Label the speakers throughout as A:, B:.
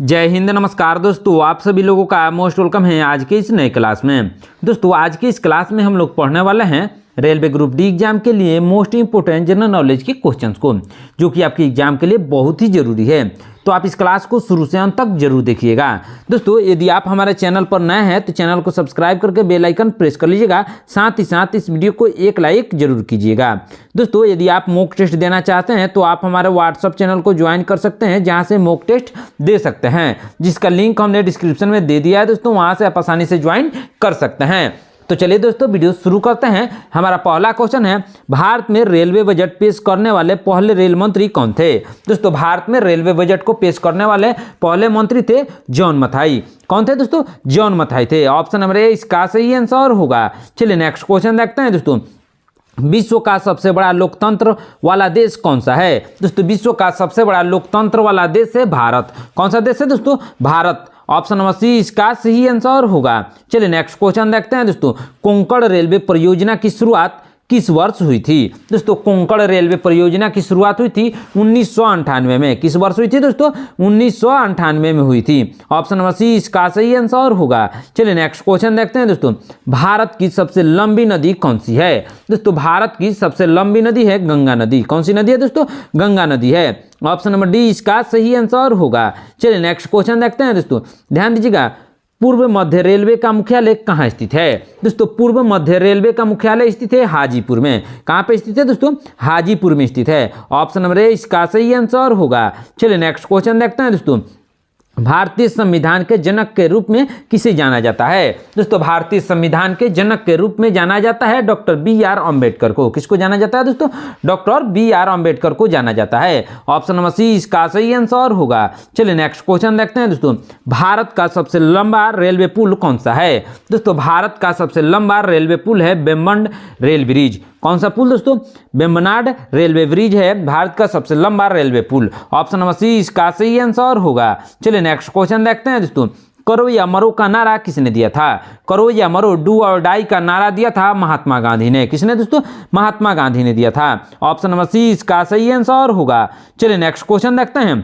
A: जय हिंद, नमस्कार दोस्तों। आप सभी लोगों का मोस्ट वेलकम है आज के इस नए क्लास में। दोस्तों आज के इस क्लास में हम लोग पढ़ने वाले हैं रेलवे ग्रुप डी एग्जाम के लिए मोस्ट इंपोर्टेंट जनरल नॉलेज के क्वेश्चंस को, जो कि आपके एग्जाम के लिए बहुत ही जरूरी है। तो आप इस क्लास को शुरू से अंत तक जरूर देखिएगा। दोस्तों यदि आप हमारे चैनल पर नए हैं तो चैनल को सब्सक्राइब करके बेल आइकन प्रेस कर लीजिएगा। साथ ही साथ इस वीडियो को एक लाइक जरूर कीजिएगा। दोस्तों यदि आप मॉक टेस्ट देना चाहते हैं तो आप हमारे व्हाट्सएप चैनल को ज्वाइन कर सकते हैं, जहां से मॉक टेस्ट दे सकते हैं, जिसका लिंक हमने डिस्क्रिप्शन में दे दिया है। दोस्तों वहां से आप आसानी से ज्वाइन कर सकते हैं। तो चलिए दोस्तों वीडियो शुरू करते हैं। हमारा पहला क्वेश्चन है, भारत में रेलवे बजट पेश करने वाले पहले रेल मंत्री कौन थे? दोस्तों भारत में रेलवे बजट को पेश करने वाले पहले मंत्री थे जॉन मथाई। कौन थे दोस्तों? जॉन मथाई थे। ऑप्शन नंबर ए इसका सही आंसर होगा। चलिए नेक्स्ट क्वेश्चन देखते हैं। दोस्तों विश्व का सबसे बड़ा लोकतंत्र वाला देश कौन सा है? दोस्तों विश्व का सबसे बड़ा लोकतंत्र वाला देश है भारत। कौन सा देश है दोस्तों? भारत। ऑप्शन नंबर सी इसका सही आंसर होगा। चलिए नेक्स्ट क्वेश्चन देखते हैं। दोस्तों कोंकण रेलवे परियोजना की शुरुआत किस वर्ष हुई थी? दोस्तों कोंकण रेलवे परियोजना की शुरुआत हुई थी 1998 में। किस वर्ष हुई थी दोस्तों? 1998 में हुई थी। ऑप्शन नंबर सी इसका सही आंसर होगा। चलिए नेक्स्ट क्वेश्चन देखते हैं। दोस्तों भारत की सबसे लंबी नदी कौन सी है? दोस्तों भारत की सबसे लंबी नदी है गंगा नदी। कौन सी नदी है दोस्तों? गंगा नदी है। ऑप्शन नंबर डी इसका सही आंसर होगा। चलिए नेक्स्ट क्वेश्चन देखते हैं। दोस्तों ध्यान दीजिएगा, पूर्व मध्य रेलवे का मुख्यालय कहाँ स्थित है? दोस्तों पूर्व मध्य रेलवे का मुख्यालय स्थित है हाजीपुर में। कहाँ पे स्थित है दोस्तों? हाजीपुर में स्थित है। ऑप्शन नंबर ए इसका सही आंसर होगा। चलिए नेक्स्ट क्वेश्चन देखते हैं। दोस्तों भारतीय संविधान के जनक के रूप में किसे जाना जाता है? दोस्तों भारतीय संविधान के जनक के रूप में जाना जाता है डॉक्टर बी.आर. अम्बेडकर को। किसको जाना जाता है दोस्तों? Doctor B R. अम्बेडकर को जाना जाता है। ऑप्शन नंबर सी इसका सही आंसर होगा। चलिए नेक्स्ट क्वेश्चन देखते हैं। दोस्तों भारत का सबसे लंबा रेलवे पुल कौन सा है? दोस्तों भारत का सबसे लंबा रेलवे पुल है बेम्बन रेल ब्रिज। कौन सा पुल दोस्तों? बेम्बनाड रेलवे ब्रिज है भारत का सबसे लंबा रेलवे पुल। ऑप्शन नंबर सी इसका सही आंसर होगा। चलिए नेक्स्ट क्वेश्चन देखते हैं। दोस्तों करो या मरो का नारा किसने दिया था? करो या मरो, डू और डाई का नारा दिया था महात्मा गांधी ने। किसने दोस्तों? महात्मा गांधी ने दिया था। ऑप्शन नंबर सी इसका सही आंसर होगा। चलिए नेक्स्ट क्वेश्चन देखते हैं।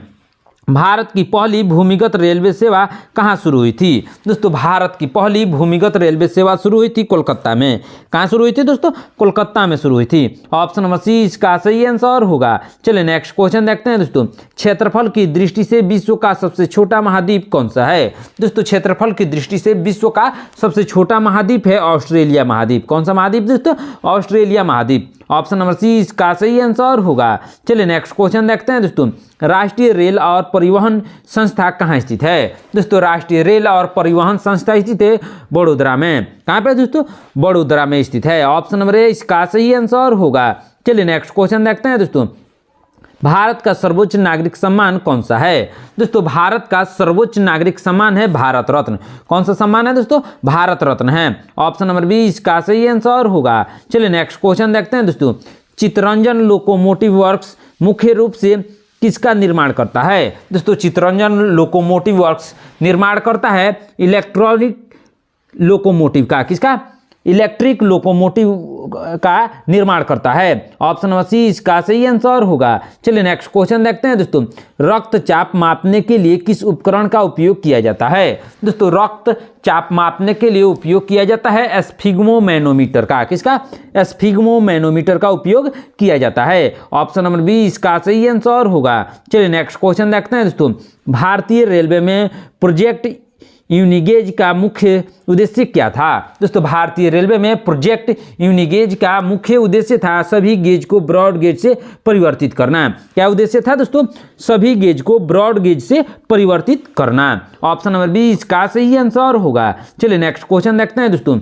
A: भारत की पहली भूमिगत रेलवे सेवा कहाँ शुरू हुई थी? दोस्तों भारत की पहली भूमिगत रेलवे सेवा शुरू हुई थी कोलकाता में। कहाँ शुरू हुई थी दोस्तों? कोलकाता में शुरू हुई थी। ऑप्शन नंबर सी इसका सही आंसर होगा। चलिए नेक्स्ट क्वेश्चन देखते हैं। दोस्तों क्षेत्रफल की दृष्टि से विश्व का सबसे छोटा महाद्वीप कौन सा है? दोस्तों क्षेत्रफल की दृष्टि से विश्व का सबसे छोटा महाद्वीप है ऑस्ट्रेलिया महाद्वीप। कौन सा महाद्वीप दोस्तों? ऑस्ट्रेलिया महाद्वीप। ऑप्शन नंबर सी इसका सही आंसर होगा। चलिए नेक्स्ट क्वेश्चन देखते हैं। दोस्तों राष्ट्रीय रेल और परिवहन संस्था कहाँ स्थित है? दोस्तों राष्ट्रीय रेल और परिवहन संस्था स्थित है बड़ोदरा में। कहाँ पे दोस्तों? बड़ोदरा में स्थित है। ऑप्शन नंबर ए इसका सही आंसर होगा। चलिए नेक्स्ट क्वेश्चन देखते हैं। दोस्तों भारत का सर्वोच्च नागरिक सम्मान कौन सा है? दोस्तों भारत का सर्वोच्च नागरिक सम्मान है भारत रत्न। कौन सा सम्मान है दोस्तों? भारत रत्न है। ऑप्शन नंबर बी इसका सही आंसर होगा। चलिए नेक्स्ट क्वेश्चन देखते हैं। दोस्तों चित्तरंजन लोकोमोटिव वर्क्स मुख्य रूप से किसका निर्माण करता है? दोस्तों चित्तरंजन लोकोमोटिव वर्क्स निर्माण करता है इलेक्ट्रॉनिक लोकोमोटिव का। किसका? इलेक्ट्रिक लोकोमोटिव का निर्माण करता है। ऑप्शन नंबर सी इसका सही आंसर होगा। चलिए नेक्स्ट क्वेश्चन देखते हैं। दोस्तों रक्तचाप मापने के लिए किस उपकरण का उपयोग किया जाता है? दोस्तों रक्तचाप मापने के लिए उपयोग किया जाता है स्फिग्मोमैनोमीटर का। किसका? स्फिग्मोमैनोमीटर का उपयोग किया जाता है। ऑप्शन नंबर बी इसका सही आंसर होगा। चलिए नेक्स्ट क्वेश्चन देखते हैं। दोस्तों भारतीय रेलवे में प्रोजेक्ट यूनिगेज का मुख्य उद्देश्य क्या था? दोस्तों भारतीय रेलवे में प्रोजेक्ट यूनिगेज का मुख्य उद्देश्य था सभी गेज को ब्रॉड गेज से परिवर्तित करना। क्या उद्देश्य था दोस्तों? सभी गेज को ब्रॉड गेज से परिवर्तित करना। ऑप्शन नंबर बी इसका सही आंसर होगा। चलिए नेक्स्ट क्वेश्चन देखते हैं। दोस्तों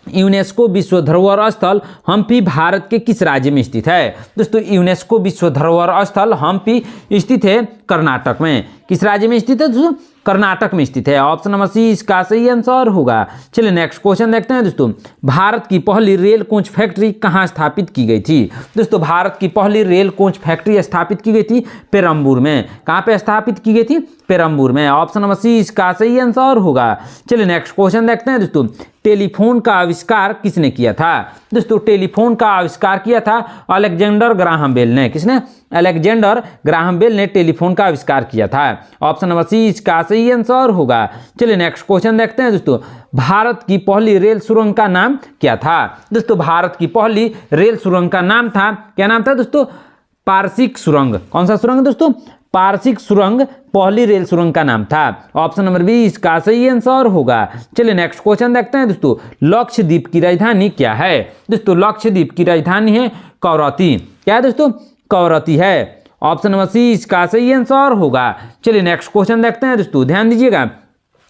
A: यूनेस्को विश्व धरोहर स्थल हम्पी भारत के किस राज्य में स्थित है? दोस्तों यूनेस्को विश्व धरोहर स्थल हम्पी स्थित है कर्नाटक में। किस राज्य में स्थित है दोस्तों? कर्नाटक में स्थित है। ऑप्शन नंबर सी इसका सही आंसर होगा। चलिए नेक्स्ट क्वेश्चन देखते हैं। दोस्तों भारत की पहली रेल कोच फैक्ट्री कहाँ स्थापित की गई थी? दोस्तों भारत की पहली रेल कोच फैक्ट्री स्थापित की गई थी पेरम्बूर में। कहाँ पे स्थापित की गई थी? पेरम्बूर में। ऑप्शन नंबर सी इसका सही आंसर होगा। चलिए नेक्स्ट क्वेश्चन देखते हैं। दोस्तों टेलीफोन का आविष्कार किसने किया था? दोस्तों टेलीफोन का आविष्कार किया था अलेक्जेंडर ग्राहम बेल ने। किसने? अलेक्जेंडर ग्राहम बेल ने टेलीफोन का आविष्कार किया था? ऑप्शन नंबर सी इसका सही आंसर होगा। चलिए नेक्स्ट क्वेश्चन देखते हैं दोस्तों, भारत की पहली रेल सुरंग का नाम क्या था? दोस्तों भारत की पहली रेल सुरंग का नाम था, क्या नाम था दोस्तों? पारसिक सुरंग। कौन सा सुरंग दोस्तों? पारसिक सुरंग पहली रेल सुरंग का नाम था। ऑप्शन नंबर बी इसका सही आंसर होगा। चलिए नेक्स्ट क्वेश्चन देखते हैं दोस्तों, लक्षद्वीप की राजधानी क्या है? दोस्तों लक्षद्वीप की राजधानी है कवरत्ती। क्या है दोस्तों? कवरत्ती है। ऑप्शन नंबर सी इसका सही आंसर होगा। चलिए नेक्स्ट क्वेश्चन देखते हैं दोस्तों, ध्यान दीजिएगा,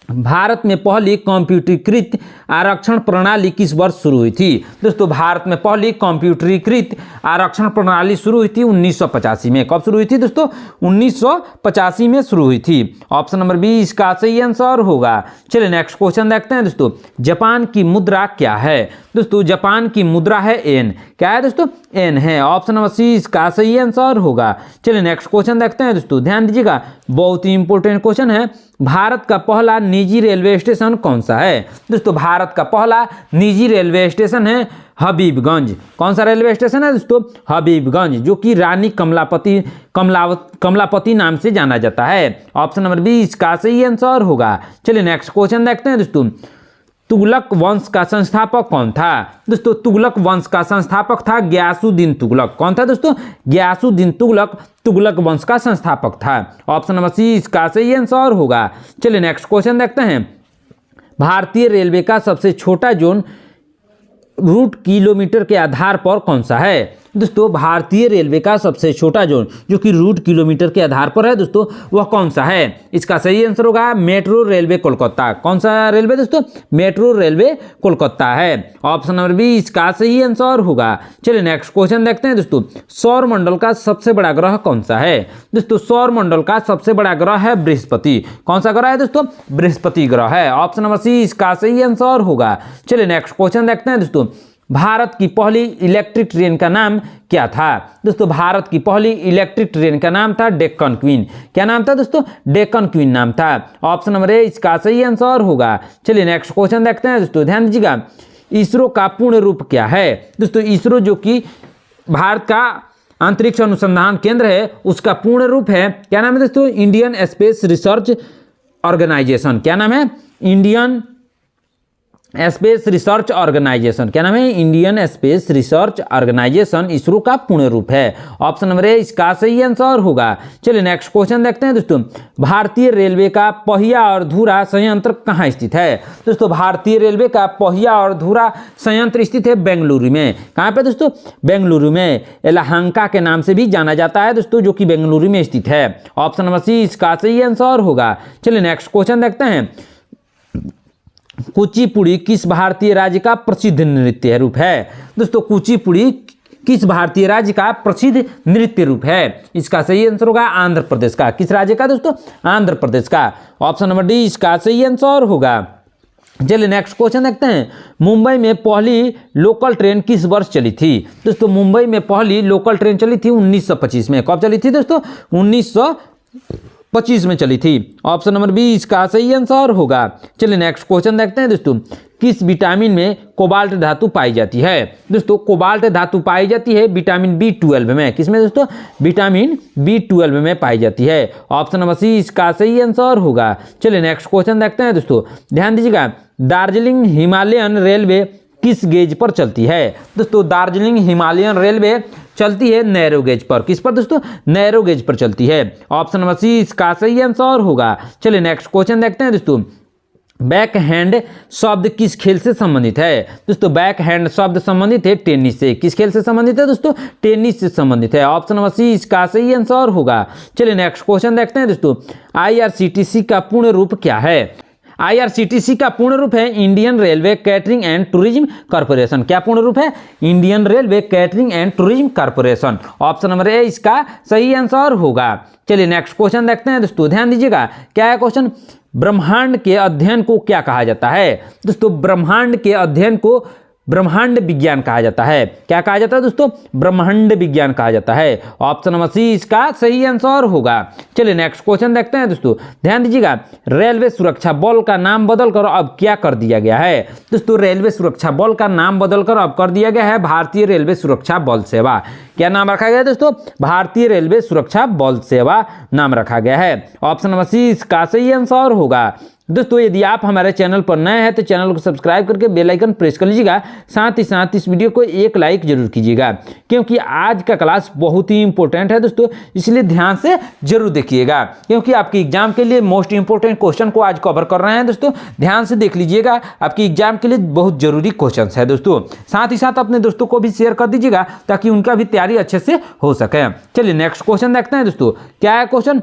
A: भारत में पहली कंप्यूटरीकृत आरक्षण प्रणाली किस वर्ष शुरू हुई थी? दोस्तों भारत में पहली कंप्यूटरीकृत आरक्षण प्रणाली शुरू हुई थी 1985 में। कब शुरू हुई थी दोस्तों? 1985 में शुरू हुई थी। ऑप्शन नंबर बी इसका सही आंसर होगा। चलिए नेक्स्ट क्वेश्चन देखते हैं दोस्तों, जापान की मुद्रा क्या है? दोस्तों जापान की मुद्रा है एन। क्या है दोस्तों? एन है। ऑप्शन नंबर सी इसका सही आंसर होगा। चलिए नेक्स्ट क्वेश्चन देखते हैं दोस्तों, ध्यान दीजिएगा, बहुत ही इंपॉर्टेंट क्वेश्चन है, भारत का पहला निजी रेलवे स्टेशन कौन सा है? दोस्तों भारत का पहला निजी रेलवे स्टेशन है हबीबगंज। कौन सा रेलवे स्टेशन है दोस्तों? हबीबगंज, जो कि रानी कमलापति नाम से जाना जाता है। ऑप्शन नंबर बी इसका सही आंसर होगा। चलिए नेक्स्ट क्वेश्चन देखते हैं दोस्तों, तुगलक वंश का संस्थापक कौन था? दोस्तों तुगलक वंश का संस्थापक था गयासुद्दीन तुगलक। कौन था दोस्तों? गयासुद्दीन तुगलक तुगलक वंश का संस्थापक था। ऑप्शन नंबर सी इसका सही आंसर होगा। चलिए नेक्स्ट क्वेश्चन देखते हैं, भारतीय रेलवे का सबसे छोटा जोन रूट किलोमीटर के आधार पर कौन सा है? दोस्तों भारतीय रेलवे का सबसे छोटा जोन जो कि रूट किलोमीटर के आधार पर है दोस्तों, वह कौन सा है? इसका सही आंसर होगा मेट्रो रेलवे कोलकाता। कौन सा रेलवे दोस्तों? मेट्रो रेलवे कोलकाता है। ऑप्शन नंबर बी इसका सही आंसर होगा। चलिए नेक्स्ट क्वेश्चन देखते हैं दोस्तों, सौर मंडल का सबसे बड़ा ग्रह कौन सा है? दोस्तों सौर मंडल का सबसे बड़ा ग्रह है बृहस्पति। कौन सा ग्रह है दोस्तों? बृहस्पति ग्रह है। ऑप्शन नंबर सी इसका सही आंसर होगा। चलिए नेक्स्ट क्वेश्चन देखते हैं दोस्तों, भारत की पहली इलेक्ट्रिक ट्रेन का नाम क्या था? दोस्तों भारत की पहली इलेक्ट्रिक ट्रेन का नाम था डेक्कन क्वीन। क्या नाम था दोस्तों? डेक्कन क्वीन नाम था। ऑप्शन नंबर ए इसका सही आंसर होगा। चलिए नेक्स्ट क्वेश्चन देखते हैं दोस्तों, ध्यान दीजिएगा, इसरो का पूर्ण रूप क्या है? दोस्तों इसरो जो कि भारत का अंतरिक्ष अनुसंधान केंद्र है, उसका पूर्ण रूप है, क्या नाम है दोस्तों? Indian space research organisation. क्या नाम है? Indian space research organisation. क्या नाम है? Indian space research organisation ISRO का पूर्ण रूप है। ऑप्शन नंबर ए इसका सही आंसर होगा। चलिए नेक्स्ट क्वेश्चन देखते हैं दोस्तों, भारतीय रेलवे का पहिया और धुरा संयंत्र कहाँ स्थित है? दोस्तों भारतीय रेलवे का पहिया और धुरा संयंत्र स्थित है बेंगलुरु में। कहाँ पे दोस्तों? बेंगलुरु में। यलहंका के नाम से भी जाना जाता है दोस्तों, जो कि बेंगलुरु में स्थित है। ऑप्शन नंबर सी इसका सही आंसर होगा। चलिए नेक्स्ट क्वेश्चन देखते हैं, कुचिपुड़ी किस भारतीय राज्य का प्रसिद्ध नृत्य रूप है? दोस्तों कुचिपुड़ी किस भारतीय राज्य का प्रसिद्ध नृत्य रूप है? इसका सही आंसर होगा आंध्र प्रदेश का। किस राज्य का दोस्तों? आंध्र प्रदेश का। ऑप्शन नंबर डी इसका सही आंसर होगा। चलिए नेक्स्ट क्वेश्चन देखते हैं, मुंबई में पहली लोकल ट्रेन किस वर्ष चली थी? दोस्तों मुंबई में पहली लोकल ट्रेन चली थी 1925 में। कब चली थी दोस्तों? 1925 में चली थी। ऑप्शन नंबर बी इसका सही आंसर होगा। चलिए नेक्स्ट क्वेश्चन देखते हैं दोस्तों, किस विटामिन में कोबाल्ट धातु पाई जाती है? दोस्तों कोबाल्ट धातु पाई जाती है विटामिन B12 में। किसमें दोस्तों? विटामिन B12 में पाई जाती है। ऑप्शन नंबर सी इसका सही आंसर होगा। चलिए नेक्स्ट क्वेश्चन देखते हैं दोस्तों, ध्यान दीजिएगा, दार्जिलिंग हिमालयन रेलवे किस गेज पर चलती है? दोस्तों दार्जिलिंग हिमालयन रेलवे चलती है नैरो गेज पर। किस पर दोस्तों? नैरो गेज पर चलती है। ऑप्शन नंबर सी इसका सही आंसर होगा। चलिए नेक्स्ट क्वेश्चन देखते हैं दोस्तों, बैक हैंड शब्द किस खेल से संबंधित है? दोस्तों बैक हैंड शब्द संबंधित है टेनिस से। किस खेल से संबंधित है दोस्तों? टेनिस से संबंधित है। ऑप्शन नंबर सी इसका सही आंसर होगा। चलिए नेक्स्ट क्वेश्चन देखते हैं दोस्तों, IRCTC का पूर्ण रूप क्या है? IRCTC का पूर्ण रूप है Indian railway catering and tourism corporation. क्या पूर्ण रूप है? Indian railway catering and tourism corporation. Option number A इसका सही आंसर होगा। चलिए नेक्स्ट क्वेश्चन देखते हैं दोस्तों, ध्यान दीजिएगा, क्या है क्वेश्चन, ब्रह्मांड के अध्ययन को क्या कहा जाता है? दोस्तों ब्रह्मांड के अध्ययन को ब्रह्मांड विज्ञान कहा जाता है। क्या कहा जाता है दोस्तों? ब्रह्मांड विज्ञान कहा जाता है। ऑप्शन नंबर सी इसका सही आंसर होगा। चलिए नेक्स्ट क्वेश्चन देखते हैं दोस्तों, ध्यान दीजिएगा। रेलवे सुरक्षा बल का नाम बदलकर अब क्या कर दिया गया है? दोस्तों रेलवे सुरक्षा बल का नाम बदलकर अब कर दिया गया है भारतीय रेलवे सुरक्षा बल सेवा। क्या नाम रखा गया है दोस्तों? भारतीय रेलवे सुरक्षा बल सेवा नाम रखा गया है। ऑप्शन नंबर सी इसका सही आंसर होगा। दोस्तों यदि आप हमारे चैनल पर नए हैं तो चैनल को सब्सक्राइब करके बेल आइकन प्रेस कर लीजिएगा। साथ ही साथ इस वीडियो को एक लाइक जरूर कीजिएगा, क्योंकि आज का क्लास बहुत ही इंपॉर्टेंट है दोस्तों, इसलिए ध्यान से जरूर देखिएगा, क्योंकि आपके एग्जाम के लिए मोस्ट इंपॉर्टेंट क्वेश्चन को आज कवर कर रहे हैं दोस्तों। ध्यान से देख लीजिएगा, आपके एग्जाम के लिए बहुत जरूरी क्वेश्चन है दोस्तों। साथ ही साथ अपने दोस्तों को भी शेयर कर दीजिएगा ताकि उनका भी तैयारी अच्छे से हो सके। चलिए नेक्स्ट क्वेश्चन देखते हैं दोस्तों। क्या है क्वेश्चन?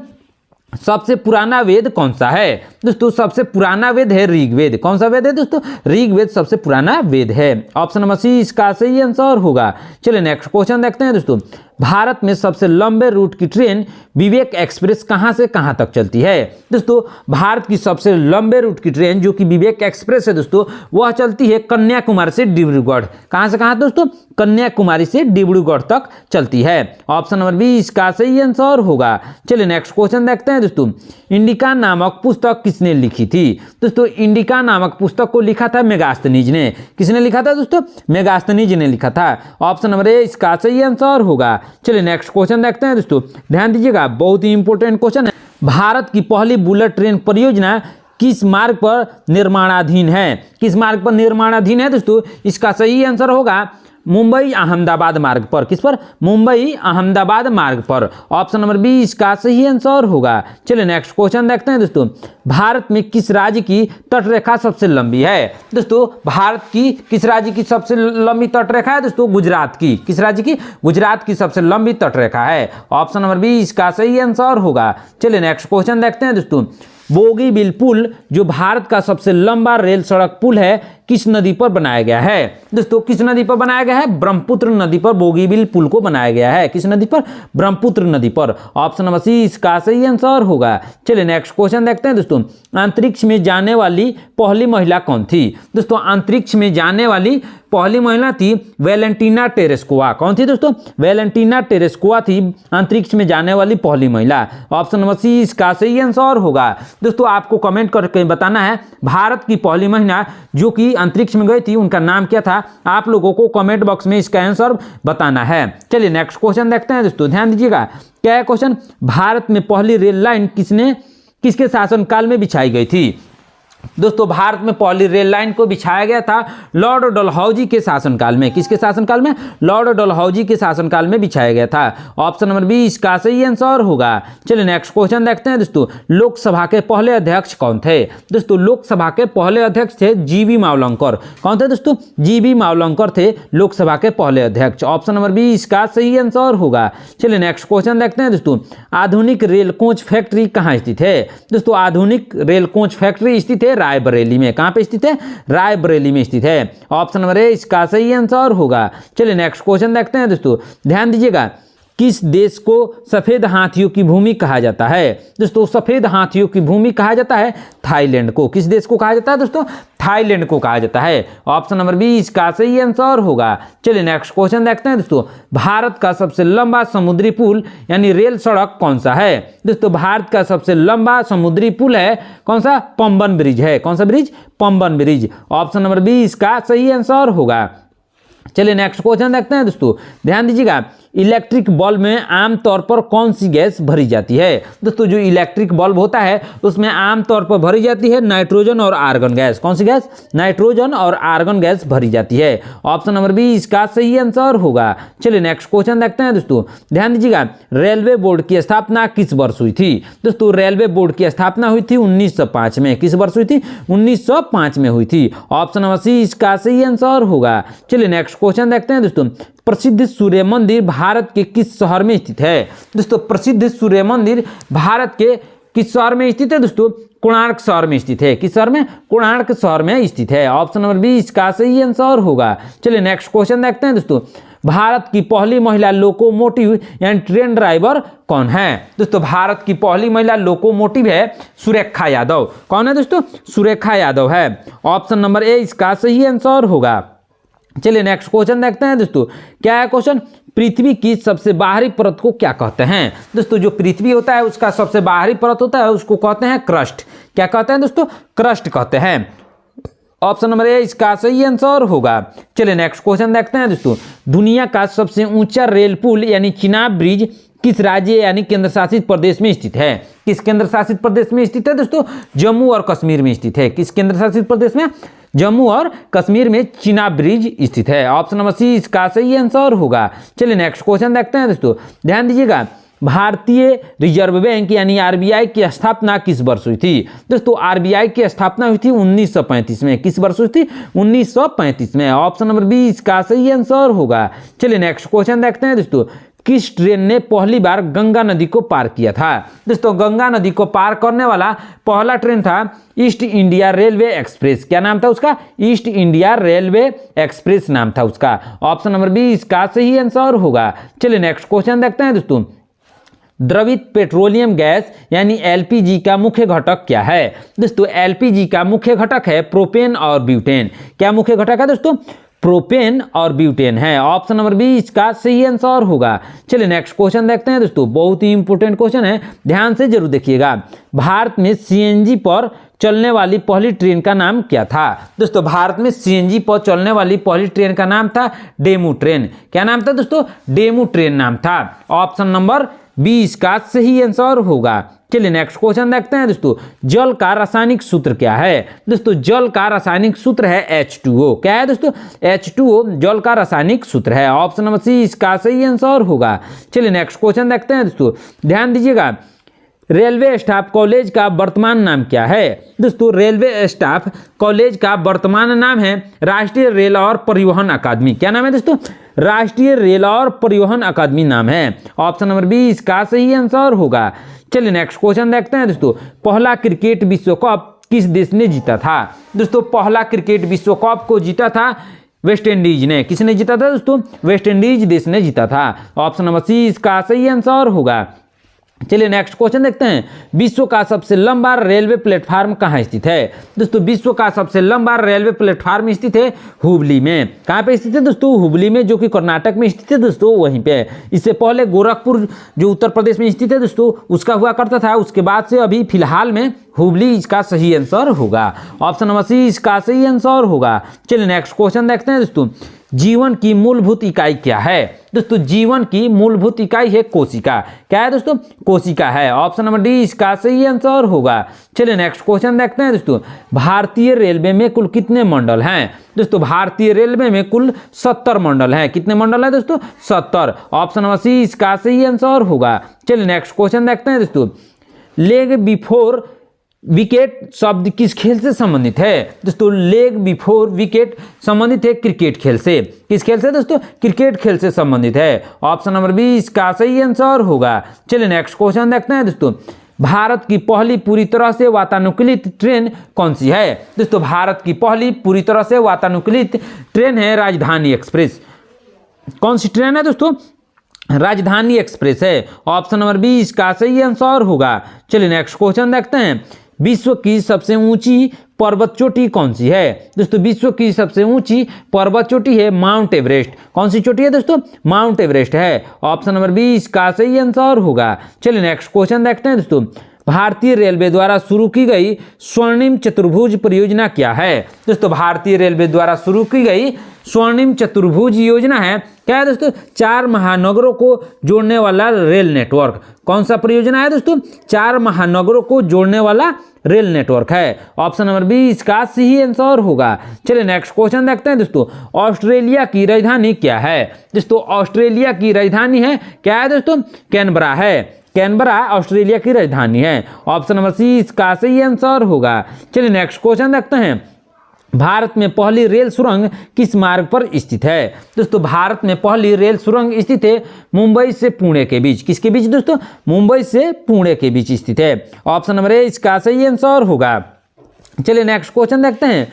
A: सबसे पुराना वेद कौन सा है? दोस्तों सबसे पुराना वेद है ऋग्वेद। कौन सा वेद है दोस्तों? ऋग्वेद सबसे पुराना वेद है। ऑप्शन नंबर सी इसका सही आंसर होगा। चलिए नेक्स्ट क्वेश्चन देखते हैं दोस्तों। भारत में सबसे लंबे रूट की ट्रेन विवेक एक्सप्रेस कहां से कहां तक चलती है? दोस्तों भारत की सबसे लंबे रूट की ट्रेन जो कि विवेक एक्सप्रेस है दोस्तों, वह चलती है कन्याकुमारी से डिब्रूगढ़। कहां से कहां दोस्तों? कन्याकुमारी से डिब्रूगढ़ तक चलती है। ऑप्शन नंबर बी इसका सही आंसर होगा। चलिए नेक्स्ट क्वेश्चन देखते हैं दोस्तों। इंडिका नामक पुस्तक किसने लिखी थी? दोस्तों इंडिका नामक पुस्तक को लिखा था मेगास्थनीज ने। किसने लिखा था दोस्तों? मेगास्थनीज ने लिखा था। ऑप्शन नंबर ए इसका सही आंसर होगा। चलिए नेक्स्ट क्वेश्चन देखते हैं दोस्तों, ध्यान दीजिएगा, बहुत ही इंपॉर्टेंट क्वेश्चन है। भारत की पहली बुलेट ट्रेन परियोजना किस मार्ग पर निर्माणाधीन है? किस मार्ग पर निर्माणाधीन है दोस्तों? इसका सही आंसर होगा मुंबई अहमदाबाद मार्ग पर। किस पर? मुंबई अहमदाबाद मार्ग पर। ऑप्शन नंबर बी इसका सही आंसर होगा। चलिए नेक्स्ट क्वेश्चन देखते हैं दोस्तों। भारत में किस राज्य की तटरेखा सबसे लंबी है? दोस्तों भारत की किस राज्य की सबसे लंबी तटरेखा है दोस्तों? गुजरात की। किस राज्य की? गुजरात की सबसे लंबी तटरेखा है। ऑप्शन नंबर बी इसका सही आंसर होगा। चलिए नेक्स्ट क्वेश्चन देखते हैं दोस्तों। बोगीबिल पुल जो भारत का सबसे लंबा रेल सड़क पुल है किस नदी पर बनाया गया है? दोस्तों किस नदी पर बनाया गया है? ब्रह्मपुत्र नदी पर बोगीबिल पुल को बनाया गया है। किस नदी पर? ब्रह्मपुत्र नदी पर। ऑप्शन नंबर सी इसका सही आंसर होगा। चलिए नेक्स्ट क्वेश्चन देखते हैं दोस्तों। अंतरिक्ष में जाने वाली पहली महिला कौन थी? दोस्तों अंतरिक्ष में जाने वाली पहली महिला थी वैलेंटीना टेरेस्कोवा। कौन थी दोस्तों? वैलेंटीना टेरेस्कोवा थी अंतरिक्ष में जाने वाली पहली महिला। ऑप्शन नंबर सी इसका सही आंसर होगा। दोस्तों आपको कमेंट करके बताना है भारत की पहली महिला जो कि अंतरिक्ष में गई थी उनका नाम क्या था। आप लोगों को कमेंट बॉक्स में इसका आंसर बताना है। चलिए नेक्स्ट क्वेश्चन देखते हैं दोस्तों, ध्यान दीजिएगा। क्या है क्वेश्चन? भारत में पहली रेल लाइन किसके शासनकाल में बिछाई गई थी? दोस्तों भारत में पहली रेल लाइन को बिछाया गया था लॉर्ड डलहौजी के शासनकाल में। किसके शासनकाल में? लॉर्ड डलहौजी के शासनकाल में बिछाया गया था। ऑप्शन नंबर बी इसका सही आंसर होगा। चलिए नेक्स्ट क्वेश्चन देखते हैं दोस्तों। लोकसभा के पहले अध्यक्ष कौन थे? दोस्तों लोकसभा के पहले अध्यक्ष थे जीवी मावलंकर। कौन थे दोस्तों? जीवी मावलंकर थे लोकसभा के पहले अध्यक्ष। ऑप्शन नंबर बी इसका सही आंसर होगा। चलिए नेक्स्ट क्वेश्चन देखते हैं दोस्तों। आधुनिक रेल कोच फैक्ट्री कहाँ स्थित है? दोस्तों आधुनिक रेल कोच फैक्ट्री स्थित है रायबरेली में। कहां पे स्थित है? रायबरेली में स्थित है। ऑप्शन नंबर ए इसका सही आंसर होगा। चलिए नेक्स्ट क्वेश्चन देखते हैं दोस्तों, ध्यान दीजिएगा। किस देश को सफेद हाथियों की भूमि कहा जाता है? दोस्तों सफेद हाथियों की भूमि कहा जाता है थाईलैंड को। किस देश को कहा जाता है दोस्तों? थाईलैंड को कहा जाता है। ऑप्शन नंबर बी इसका सही आंसर होगा। चलिए नेक्स्ट क्वेश्चन देखते हैं दोस्तों। भारत का सबसे लंबा समुद्री पुल यानी रेल सड़क कौन सा है? दोस्तों भारत का सबसे लंबा समुद्री पुल है कौन सा? पंबन ब्रिज है। कौन सा bridge? Pamban bridge. Option number B इसका सही आंसर होगा। चलिए नेक्स्ट क्वेश्चन देखते हैं दोस्तों, ध्यान दीजिएगा। इलेक्ट्रिक बल्ब में आमतौर पर कौन सी गैस भरी जाती है? दोस्तों जो इलेक्ट्रिक बल्ब होता है उसमें आमतौर पर भरी जाती है नाइट्रोजन और आर्गन गैस। कौन सी गैस? नाइट्रोजन और आर्गन गैस भरी जाती है। ऑप्शन नंबर बी इसका सही आंसर होगा। चलिए नेक्स्ट क्वेश्चन देखते हैं दोस्तों, ध्यान दीजिएगा। रेलवे बोर्ड की स्थापना किस वर्ष हुई थी? दोस्तों रेलवे बोर्ड की स्थापना हुई थी 1905 में। किस वर्ष हुई थी? 1905 में हुई थी। ऑप्शन नंबर सी इसका सही आंसर होगा। चलिए नेक्स्ट क्वेश्चन देखते हैं दोस्तों। प्रसिद्ध सूर्य मंदिर भारत के किस शहर में स्थित है? दोस्तों प्रसिद्ध सूर्य मंदिर भारत के किस शहर में स्थित है दोस्तों? कोणार्क शहर में स्थित है। किस शहर में? कोणार्क शहर में स्थित है। ऑप्शन नंबर बी इसका सही आंसर होगा। चलिए नेक्स्ट क्वेश्चन देखते हैं दोस्तों। भारत की पहली महिला लोकोमोटिव यानी ट्रेन ड्राइवर कौन है? दोस्तों भारत की पहली महिला लोकोमोटिव है सुरेखा यादव। कौन है दोस्तों? सुरेखा यादव है। ऑप्शन नंबर ए इसका सही आंसर होगा। चलिए नेक्स्ट क्वेश्चन देखते हैं दोस्तों। क्या है क्वेश्चन? पृथ्वी की सबसे बाहरी परत को क्या कहते हैं? दोस्तों जो पृथ्वी होता है उसका सबसे बाहरी परत होता है उसको कहते हैं क्रस्ट। क्या कहते हैं दोस्तों? क्रस्ट कहते हैं। ऑप्शन नंबर ए इसका सही आंसर होगा। चलिए नेक्स्ट क्वेश्चन देखते हैं दोस्तों। दुनिया का सबसे ऊंचा रेल पुल यानी चिनाब ब्रिज किस राज्य यानी केंद्र शासित प्रदेश में स्थित है? किस केंद्र शासित प्रदेश में स्थित है दोस्तों? जम्मू और कश्मीर में स्थित है। किस केंद्र शासित प्रदेश में? जम्मू और कश्मीर में चिनाब ब्रिज स्थित है। ऑप्शन नंबर सी इसका सही आंसर होगा। चलिए नेक्स्ट क्वेश्चन देखते हैं दोस्तों। ध्यान दीजिएगा, भारतीय रिजर्व बैंक यानी आरबीआई की स्थापना किस वर्ष हुई थी? दोस्तों आरबीआई की स्थापना हुई थी 1935 में। किस वर्ष हुई थी? 1935 में। ऑप्शन नंबर बी इसका सही आंसर होगा। चलिए नेक्स्ट क्वेश्चन देखते हैं दोस्तों। किस ट्रेन ने पहली बार गंगा नदी को पार किया था? दोस्तों गंगा नदी को पार करने वाला पहला ट्रेन था ईस्ट इंडिया रेलवे एक्सप्रेस। क्या नाम था उसका? ईस्ट इंडिया रेलवे एक्सप्रेस नाम था उसका। ऑप्शन नंबर बी इसका सही आंसर होगा। चलिए नेक्स्ट क्वेश्चन देखते हैं दोस्तों। द्रवित पेट्रोलियम गैस यानी एलपीजी का मुख्य घटक क्या है? दोस्तों एलपीजी का मुख्य घटक है प्रोपेन और ब्यूटेन। क्या मुख्य घटक है दोस्तों? प्रोपेन और ब्यूटेन है। ऑप्शन नंबर बी इसका सही आंसर होगा। चलिए नेक्स्ट क्वेश्चन देखते हैं दोस्तों। बहुत ही इंपॉर्टेंट क्वेश्चन है, ध्यान से जरूर देखिएगा। भारत में सीएनजी पर चलने वाली पहली ट्रेन का नाम क्या था? दोस्तों भारत में सीएनजी पर चलने वाली पहली ट्रेन का नाम था डेमू ट्रेन। क्या नाम था दोस्तों? डेमू ट्रेन नाम था। ऑप्शन नंबर बी इसका सही आंसर होगा। चलिए नेक्स्ट क्वेश्चन देखते हैं दोस्तों। जल का रासायनिक सूत्र क्या है? दोस्तों जल का रासायनिक सूत्र है H2O। क्या है दोस्तों? H2O जल का रासायनिक सूत्र है। ऑप्शन नंबर सी इसका सही आंसर होगा। चलिए नेक्स्ट क्वेश्चन देखते हैं दोस्तों। ध्यान दीजिएगा, रेलवे स्टाफ कॉलेज का वर्तमान नाम क्या है? दोस्तों रेलवे स्टाफ कॉलेज का वर्तमान नाम है राष्ट्रीय रेल और परिवहन अकादमी। क्या नाम है दोस्तों? राष्ट्रीय रेल और परिवहन अकादमी नाम है। ऑप्शन नंबर बी इसका सही आंसर होगा। चलिए नेक्स्ट क्वेश्चन देखते हैं दोस्तों। पहला क्रिकेट विश्व कप किस देश ने जीता था? दोस्तों पहला क्रिकेट विश्व कप को जीता था वेस्ट इंडीज ने। किसने जीता था दोस्तों? वेस्ट इंडीज देश ने जीता था। ऑप्शन नंबर सी इसका सही आंसर होगा। चलिए नेक्स्ट क्वेश्चन देखते हैं। विश्व का सबसे लंबा रेलवे प्लेटफार्म कहाँ स्थित है? दोस्तों विश्व का सबसे लंबा रेलवे प्लेटफार्म स्थित है हुबली में। कहाँ पे स्थित है दोस्तों? हुबली में, जो कि कर्नाटक में स्थित है दोस्तों, वहीं पे। इससे पहले गोरखपुर जो उत्तर प्रदेश में स्थित है दोस्तों उसका हुआ करता था। उसके बाद से अभी फिलहाल में हुबली इसका सही आंसर होगा। ऑप्शन नंबर सी इसका सही आंसर होगा। चलिए नेक्स्ट क्वेश्चन देखते हैं दोस्तों। जीवन की मूलभूत इकाई क्या है? दोस्तों जीवन की मूलभूत इकाई है कोशिका। क्या है दोस्तों? कोशिका है। ऑप्शन नंबर डी इसका सही आंसर होगा। चलिए नेक्स्ट क्वेश्चन देखते हैं दोस्तों। भारतीय रेलवे में कुल कितने मंडल हैं? दोस्तों भारतीय रेलवे में कुल 70 मंडल हैं। कितने मंडल हैं दोस्तों? 70। ऑप्शन नंबर सी इसका सही आंसर होगा। चलिए नेक्स्ट क्वेश्चन देखते हैं दोस्तों। लेग बिफोर विकेट शब्द किस खेल से संबंधित है? दोस्तों लेग बिफोर विकेट संबंधित है क्रिकेट खेल से। किस खेल से दोस्तों? क्रिकेट खेल से संबंधित है। ऑप्शन नंबर बी इसका सही आंसर होगा। चलिए नेक्स्ट क्वेश्चन देखते हैं दोस्तों। भारत की पहली पूरी तरह से वातानुकूलित ट्रेन कौन सी है? दोस्तों भारत की पहली पूरी तरह से वातानुकूलित ट्रेन है राजधानी एक्सप्रेस। कौन सी ट्रेन है दोस्तों? राजधानी एक्सप्रेस है। ऑप्शन नंबर बी इसका सही आंसर होगा। चलिए नेक्स्ट क्वेश्चन देखते हैं। विश्व की सबसे ऊंची पर्वत चोटी कौन सी है? दोस्तों विश्व की सबसे ऊंची पर्वत चोटी है माउंट एवरेस्ट। कौन सी चोटी है दोस्तों? माउंट एवरेस्ट है। ऑप्शन नंबर बी इसका सही आंसर होगा। चलिए नेक्स्ट क्वेश्चन देखते हैं दोस्तों। भारतीय रेलवे द्वारा शुरू की गई स्वर्णिम चतुर्भुज परियोजना क्या है? दोस्तों भारतीय रेलवे द्वारा शुरू की गई स्वर्णिम चतुर्भुज योजना है। क्या है दोस्तों? 4 महानगरों को जोड़ने वाला रेल नेटवर्क। कौन सा परियोजना है दोस्तों? 4 महानगरों को जोड़ने वाला रेल नेटवर्क है। ऑप्शन नंबर बी इसका सही आंसर होगा। चलिए नेक्स्ट क्वेश्चन देखते हैं दोस्तों। ऑस्ट्रेलिया की राजधानी क्या है? दोस्तों ऑस्ट्रेलिया की राजधानी है, क्या है दोस्तों? कैनबरा है। कैनबरा ऑस्ट्रेलिया की राजधानी है। ऑप्शन नंबर सी इसका सही आंसर होगा। चलिए नेक्स्ट क्वेश्चन देखते हैं। भारत में पहली रेल सुरंग किस मार्ग पर स्थित है? दोस्तों भारत में पहली रेल सुरंग स्थित है मुंबई से पुणे के बीच। किसके बीच दोस्तों? मुंबई से पुणे के बीच स्थित है। ऑप्शन नंबर ए इसका सही आंसर होगा। चलिए नेक्स्ट क्वेश्चन देखते हैं।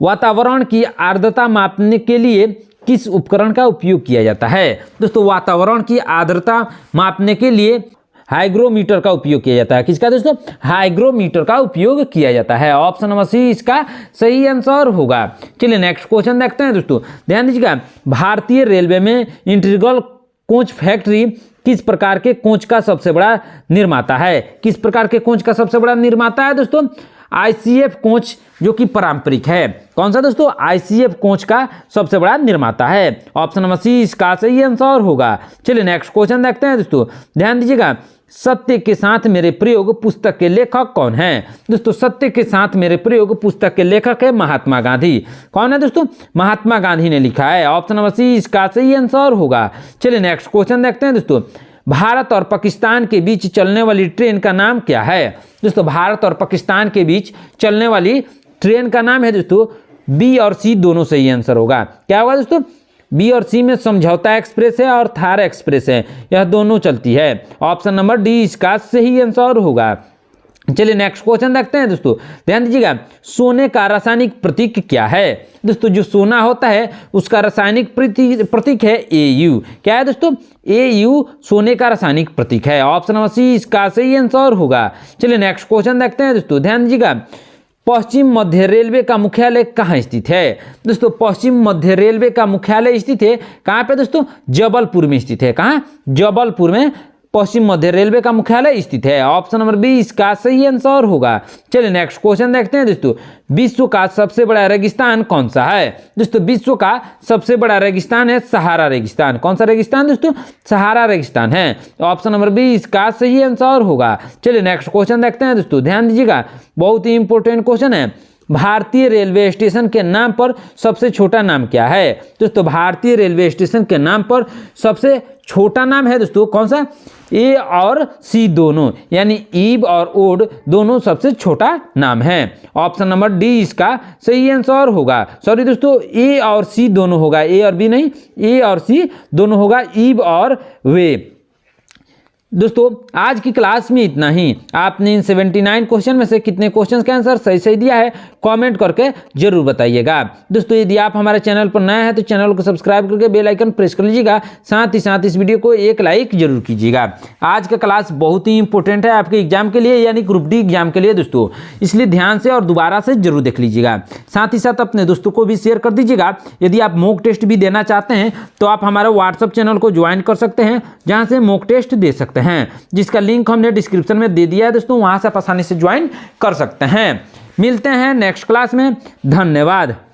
A: वातावरण की आर्द्रता मापने के लिए किस उपकरण का उपयोग किया जाता है? दोस्तों वातावरण की आर्द्रता मापने के लिए हाइग्रोमीटर का उपयोग किया जाता है। किसका दोस्तों? हाइग्रोमीटर का उपयोग किया जाता है। ऑप्शन नंबर सी इसका सही आंसर होगा। चलिए नेक्स्ट क्वेश्चन देखते हैं दोस्तों, ध्यान दीजिएगा। भारतीय रेलवे में इंटीग्रल कोच फैक्ट्री किस प्रकार के कोच का सबसे बड़ा निर्माता है? किस प्रकार के कोच का सबसे बड़ा निर्माता है दोस्तों? आईसीएफ कोच, जो कि पारंपरिक है। कौन सा दोस्तों? आईसीएफ कोच का सबसे बड़ा निर्माता है। ऑप्शन नंबर सी इसका सही आंसर होगा। चलिए नेक्स्ट क्वेश्चन देखते हैं दोस्तों, ध्यान दीजिएगा। सत्य के साथ मेरे प्रयोग पुस्तक के लेखक कौन है? दोस्तों सत्य के साथ मेरे प्रयोग पुस्तक के लेखक है महात्मा गांधी। कौन है दोस्तों? महात्मा गांधी ने लिखा है। ऑप्शन नंबर सी इसका सही आंसर होगा। चलिए नेक्स्ट क्वेश्चन देखते हैं दोस्तों। भारत और पाकिस्तान के बीच चलने वाली ट्रेन का नाम क्या है? दोस्तों भारत और पाकिस्तान के बीच चलने वाली ट्रेन का नाम है दोस्तों, बी और सी दोनों सही आंसर होगा। क्या होगा दोस्तों? बी और सी में समझौता एक्सप्रेस है और थार एक्सप्रेस है, यह दोनों चलती है। ऑप्शन नंबर डी इसका सही आंसर होगा। चलिए नेक्स्ट क्वेश्चन देखते हैं दोस्तों, ध्यान दीजिएगा। सोने का रासायनिक प्रतीक क्या है? दोस्तों जो सोना होता है उसका रासायनिक प्रतीक है AU। क्या है दोस्तों? AU सोने का रासायनिक प्रतीक है। ऑप्शन नंबर सी इसका सही आंसर होगा। चलिए नेक्स्ट क्वेश्चन देखते हैं दोस्तों, ध्यान दीजिएगा। पश्चिम मध्य रेलवे का मुख्यालय कहाँ स्थित है? दोस्तों पश्चिम मध्य रेलवे का मुख्यालय स्थित है कहाँ पे दोस्तों? जबलपुर में स्थित है। कहाँ? जबलपुर में पश्चिम मध्य रेलवे का मुख्यालय स्थित है। ऑप्शन नंबर बी इसका सही आंसर होगा। चलिए नेक्स्ट क्वेश्चन देखते हैं दोस्तों। विश्व का सबसे बड़ा रेगिस्तान कौन सा है? दोस्तों विश्व का सबसे बड़ा रेगिस्तान है सहारा रेगिस्तान। कौन सा रेगिस्तान दोस्तों? सहारा रेगिस्तान है। ऑप्शन नंबर बी इसका सही आंसर होगा। चलिए नेक्स्ट क्वेश्चन देखते हैं दोस्तों, ध्यान दीजिएगा। बहुत ही इंपॉर्टेंट क्वेश्चन है। भारतीय रेलवे स्टेशन के नाम पर सबसे छोटा नाम क्या है? दोस्तों भारतीय रेलवे स्टेशन के नाम पर सबसे छोटा नाम है दोस्तों कौन सा? ए और सी दोनों, यानी ईब और ओड दोनों सबसे छोटा नाम है। ऑप्शन नंबर डी इसका सही आंसर होगा। सॉरी दोस्तों, ए और सी दोनों होगा, ए और बी नहीं, ए और सी दोनों होगा, ईब और वे। दोस्तों आज की क्लास में इतना ही। आपने इन 79 क्वेश्चन में से कितने क्वेश्चन का आंसर सही सही दिया है कमेंट करके जरूर बताइएगा। दोस्तों यदि आप हमारे चैनल पर नए हैं तो चैनल को सब्सक्राइब करके बेल आइकन प्रेस कर लीजिएगा, साथ ही साथ इस वीडियो को एक लाइक जरूर कीजिएगा। आज का क्लास बहुत ही इंपॉर्टेंट है आपके एग्जाम के लिए, यानी ग्रुप डी एग्जाम के लिए दोस्तों, इसलिए ध्यान से और दोबारा से जरूर देख लीजिएगा। साथ ही साथ अपने दोस्तों को भी शेयर कर दीजिएगा। यदि आप मॉक टेस्ट भी देना चाहते हैं तो आप हमारे व्हाट्सएप चैनल को ज्वाइन कर सकते हैं, जहां से मॉक टेस्ट दे सकते हैं, जिसका लिंक हमने डिस्क्रिप्शन में दे दिया है दोस्तों, वहां से आप आसानी से ज्वाइन कर सकते हैं। मिलते हैं नेक्स्ट क्लास में। धन्यवाद।